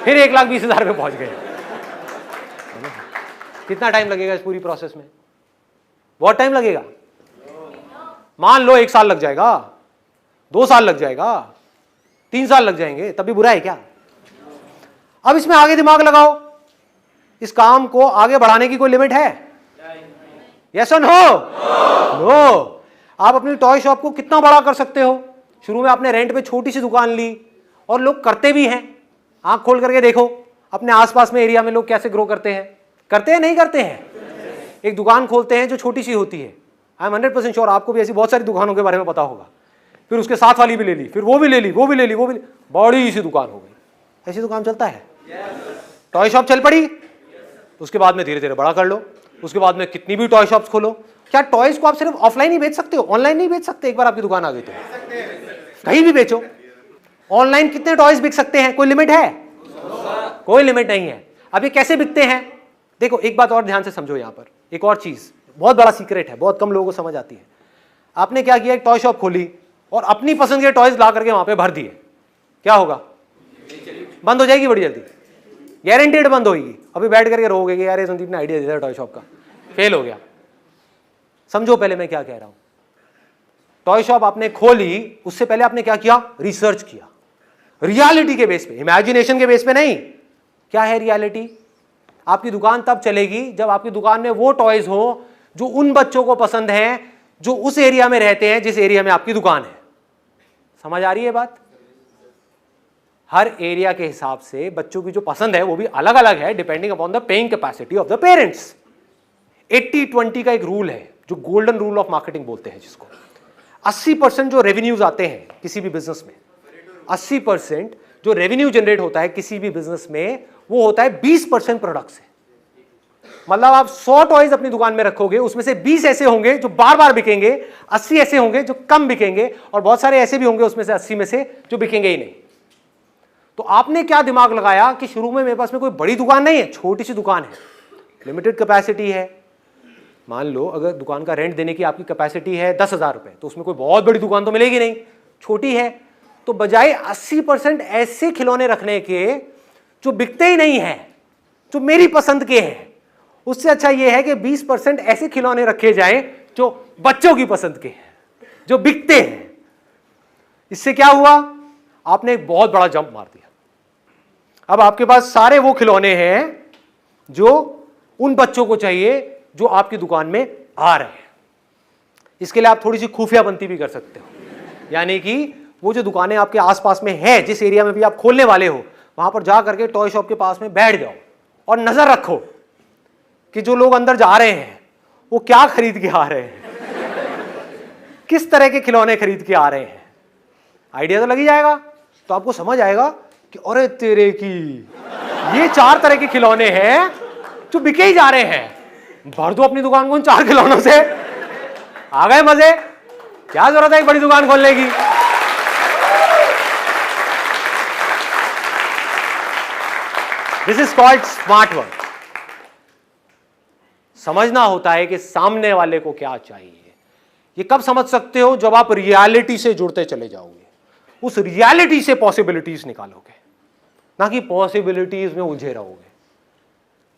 फिर 1,20,000 पे पहुंच गए। कितना टाइम लगेगा इस पूरी प्रोसेस में? बहुत टाइम लगेगा। मान लो 1 साल लग जाएगा, 2 साल लग जाएगा, 3 साल लग जाएंगे, तब भी बुरा है क्या? अब इसमें आगे दिमाग लगाओ, इस काम को आगे बढ़ाने की कोई लिमिट है? यस और नो? नो। आप अपनी टॉय शॉप को कितना बड़ा कर सकते हो? शुरू में आपने रेंट पे छोटी सी दुकान ली और लोग करते भी हैं। आंख खोल करके देखो अपने आसपास में एरिया में लोग कैसे ग्रो करते हैं। करते हैं नहीं करते हैं? एक दुकान खोलते हैं जो छोटी सी होती है आई एम 100% श्योर आपको भी ऐसी बहुत सारी दुकानों के बारे में पता होगा। फिर उसके साथ वाली भी ले ली, फिर वो भी ले ली, वो भी ले ली, वो भी बड़ी सी दुकान हो गई। ऐसी दुकान चलता है। टॉय शॉप चल पड़ी, उसके बाद में धीरे धीरे बड़ा कर लो, उसके बाद में कितनी भी टॉय शॉप्स खोलो। क्या टॉयज को आप सिर्फ ऑफलाइन ही बेच सकते हो, ऑनलाइन नहीं बेच सकते? एक बार आपकी दुकान आ गई तो कहीं भी बेचो। ऑनलाइन कितने टॉयज बिक सकते हैं? कोई लिमिट है? कोई लिमिट नहीं है। अब ये कैसे बिकते हैं? देखो एक बात और ध्यान से समझो, यहां पर एक और चीज बहुत बड़ा सीक्रेट है, बहुत कम लोगों को समझ आती है। आपने क्या किया, एक टॉय शॉप खोली और अपनी पसंद के टॉयज ला करके वहां पे भर दिए, क्या होगा? बंद हो जाएगी बड़ी जल्दी, गारंटेड बंद होगी। अभी बैठ करके रहोगे कि यार ये संदीप ने आइडिया दिया था टॉय शॉप का, फेल हो गया। समझो पहले मैं क्या कह रहा हूं। टॉय शॉप आपने खोली, उससे पहले आपने क्या किया? रिसर्च किया, रियलिटी के बेस पे, इमेजिनेशन के बेस पे नहीं। क्या है रियलिटी? आपकी दुकान तब चलेगी जब आपकी दुकान में वो टॉयज हो जो उन बच्चों को पसंद हैं जो उस एरिया में रहते हैं जिस एरिया में आपकी दुकान है। समझ आ रही है बात? हर एरिया के हिसाब से बच्चों की जो पसंद है वो भी अलग अलग है, depending upon the paying capacity of the parents. 80-20 का एक रूल है जो गोल्डन रूल ऑफ मार्केटिंग बोलते हैं, जिसको 80% जो रेवेन्यूज आते हैं किसी भी बिजनेस में, 80% जो रेवेन्यू जनरेट होता है किसी भी बिजनेस में, वो होता है 20% प्रोडक्ट से। मतलब आप 100 टॉयज अपनी दुकान में रखोगे, उसमें से 20 ऐसे होंगे जो बार बार बिकेंगे, 80 ऐसे होंगे जो कम बिकेंगे, और बहुत सारे ऐसे भी होंगे उसमें से 80 में से जो बिकेंगे ही नहीं। तो आपने क्या दिमाग लगाया कि शुरू में मेरे पास में कोई बड़ी दुकान नहीं है, छोटी सी दुकान है, लिमिटेड कैपेसिटी है। मान लो अगर दुकान का रेंट देने की आपकी कैपेसिटी है 10,000 रुपए, तो उसमें कोई बहुत बड़ी दुकान तो मिलेगी नहीं, छोटी है। तो बजाय 80% ऐसे खिलौने रखने के जो बिकते ही नहीं है, जो मेरी पसंद के हैं, उससे अच्छा यह है कि 20% ऐसे खिलौने रखे जाएं जो बच्चों की पसंद के हैं, जो बिकते हैं। इससे क्या हुआ? आपने एक बहुत बड़ा जंप मार दिया। अब आपके पास सारे वो खिलौने हैं जो उन बच्चों को चाहिए जो आपकी दुकान में आ रहे हैं। इसके लिए आप थोड़ी सी खुफिया बनती भी कर सकते हो, यानी कि वो जो दुकानें आपके आसपास में है, जिस एरिया में भी आप खोलने वाले हो, वहां पर जा करके टॉय शॉप के पास में बैठ जाओ और नजर रखो कि जो लोग अंदर जा रहे हैं वो क्या खरीद के आ रहे हैं, किस तरह के खिलौने खरीद के आ रहे हैं। आइडिया तो लग ही जाएगा। तो आपको समझ आएगा कि अरे तेरे की, ये 4 तरह के खिलौने हैं जो बिके ही जा रहे हैं, भर दो अपनी दुकान को उन 4 खिलौनों से। आ गए मजे? क्या जरूरत है एक बड़ी दुकान खोलने की? This is called smart work. समझना होता है कि सामने वाले को क्या चाहिए। ये कब समझ सकते हो? जब आप रियलिटी से जुड़ते चले जाओगे, उस रियलिटी से पॉसिबिलिटीज निकालोगे, ना कि पॉसिबिलिटीज में उलझे रहोगे।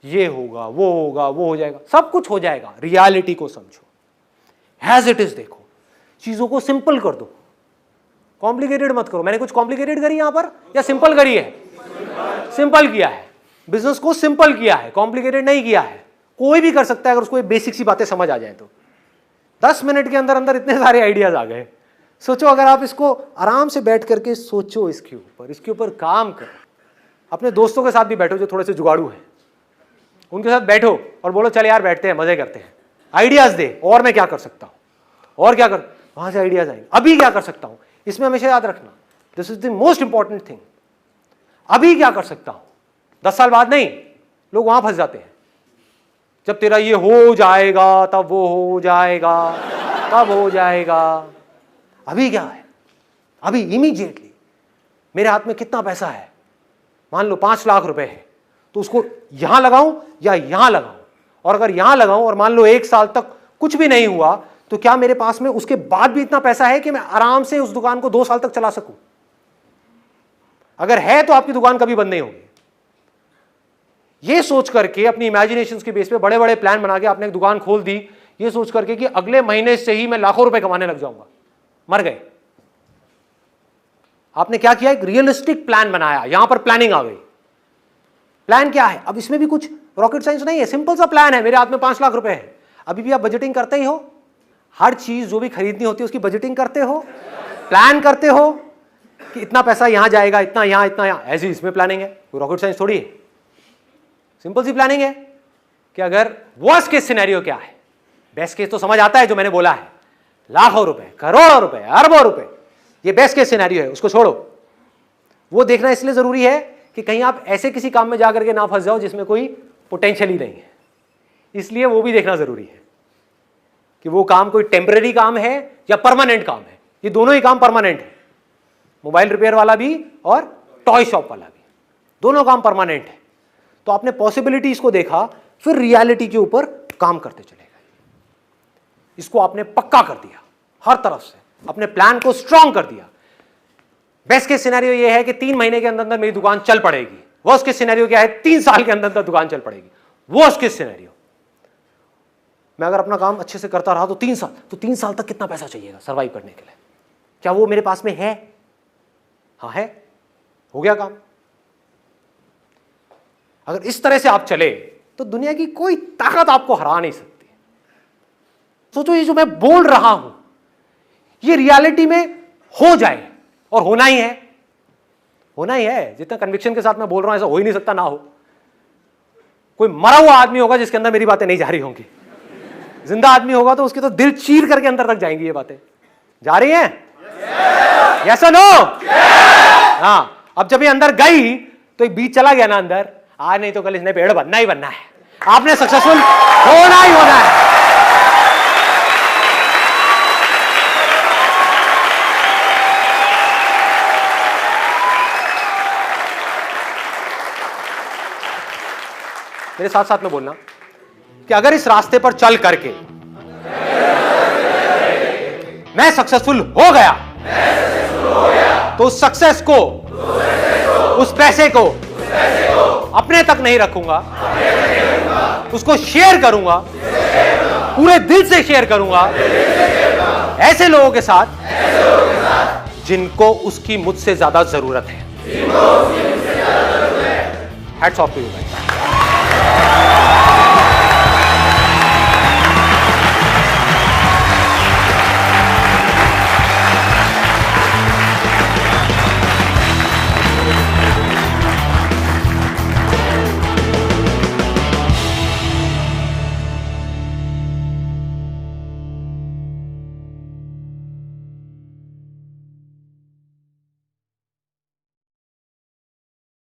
ये होगा, वो होगा, वो हो जाएगा, सब कुछ हो जाएगा। रियलिटी को समझो, एज इट इज देखो, चीजों को सिंपल कर दो, कॉम्प्लिकेटेड मत करो। मैंने कुछ कॉम्प्लिकेटेड करी यहां पर या सिंपल करी है? सिंपल किया है, बिजनेस को सिंपल किया है, कॉम्प्लिकेटेड नहीं किया है। कोई भी कर सकता है अगर उसको ये बेसिक सी बातें समझ आ जाए तो। 10 मिनट के अंदर अंदर इतने सारे आइडियाज आ गए। सोचो अगर आप इसको आराम से बैठ करके सोचो, इसके ऊपर काम करो। अपने दोस्तों के साथ भी बैठो जो थोड़े से जुगाड़ू हैं, उनके साथ बैठो और बोलो चल यार बैठते हैं, मजे करते हैं, आइडियाज दे, और मैं क्या कर सकता हूं, और क्या कर, वहां से आइडियाज आएंगे। अभी क्या कर सकता हूं, इसमें हमेशा याद रखना, this is the most important thing. अभी क्या कर सकता हूं, 10 साल बाद नहीं। लोग वहां फंस जाते हैं, जब तेरा ये हो जाएगा तब वो हो जाएगा, तब हो जाएगा। अभी क्या है? अभी इमीडिएटली मेरे हाथ में कितना पैसा है, मान लो 5 लाख रुपए है, तो उसको यहां लगाऊं या यहां लगाऊं? और अगर यहां लगाऊं और मान लो 1 साल तक कुछ भी नहीं हुआ, तो क्या मेरे पास में उसके बाद भी इतना पैसा है कि मैं आराम से उस दुकान को 2 साल तक चला सकूं? अगर है तो आपकी दुकान कभी बंद नहीं होगी। ये सोच करके अपनी इमेजिनेशन के बेस पे बड़े बड़े प्लान बना के आपने एक दुकान खोल दी, ये सोच करके कि अगले महीने से ही मैं लाखों रुपए कमाने लग जाऊंगा, मर गए। आपने क्या किया? एक रियलिस्टिक प्लान बनाया, यहां पर प्लानिंग आ गई। प्लान क्या है? अब इसमें भी कुछ रॉकेट साइंस नहीं है, सिंपल सा प्लान है। मेरे हाथ में 5 लाख रुपए है, अभी भी आप बजटिंग करते ही हो, हर चीज जो भी खरीदनी होती है उसकी बजटिंग करते हो, प्लान करते हो कि इतना पैसा यहां जाएगा, इतना यहां, इतना यहां। ऐसी इसमें प्लानिंग है, कोई रॉकेट साइंस थोड़ी है, सिंपल सी प्लानिंग है कि अगर वर्स्ट केस सिनेरियो क्या है, बेस्ट केस तो समझ आता है जो मैंने बोला है, लाखों रुपए, करोड़ों रुपए, अरबों रुपए, ये बेस्ट केस सिनेरियो है, उसको छोड़ो। वो देखना इसलिए जरूरी है कि कहीं आप ऐसे किसी काम में जाकर के ना फंस जाओ जिसमें कोई पोटेंशियल ही नहीं है, इसलिए वो भी देखना जरूरी है कि वो काम कोई टेम्पररी काम है या परमानेंट काम है। ये दोनों ही काम परमानेंट है, मोबाइल रिपेयर वाला भी और टॉय शॉप वाला भी, दोनों काम परमानेंट है। तो आपने पॉसिबिलिटीज को देखा, फिर रियलिटी के ऊपर काम करते चले गए, इसको आपने पक्का कर दिया, हर तरफ से अपने प्लान को स्ट्रांग कर दिया। बेस्ट केस सिनेरियो ये है कि 3 महीने के अंदर अंदर मेरी दुकान चल पड़ेगी। वर्स्ट केस सिनेरियो क्या है, 3 साल के अंदर अंदर दुकान चल पड़ेगी। वर्स्ट केस सिनेरियो, मैं अगर अपना काम अच्छे से करता रहा तो 3 साल, तो 3 साल तक कितना पैसा चाहिएगा सर्वाइव करने के लिए? क्या वो मेरे पास में है? हाँ है, हो गया काम। अगर इस तरह से आप चले तो दुनिया की कोई ताकत आपको हरा नहीं सकती। सोचो, ये जो मैं बोल रहा हूं ये रियलिटी में हो जाए, और होना ही है, होना ही है। जितना कन्विक्शन के साथ मैं बोल रहा हूं ऐसा हो ही नहीं सकता ना हो। कोई मरा हुआ आदमी होगा जिसके अंदर मेरी बातें नहीं जा रही होंगी, जिंदा आदमी होगा तो उसके तो दिल चीर करके अंदर तक जाएंगी ये बातें। जा रही हैं? यस और नो? हाँ, अब जब ये अंदर गई तो एक बीज चला गया ना अंदर, आज नहीं तो कल इसने पेड़ बनना ही बनना है, आपने सक्सेसफुल होना ही होना है। मेरे साथ साथ में बोलना कि अगर इस रास्ते पर चल करके मैं सक्सेसफुल हो गया तो उस सक्सेस को, उस पैसे को अपने तक नहीं रखूंगा, उसको शेयर करूंगा, पूरे दिल से शेयर करूंगा ऐसे लोगों के साथ जिनको उसकी मुझसे ज्यादा जरूरत है। Hats off to you guys.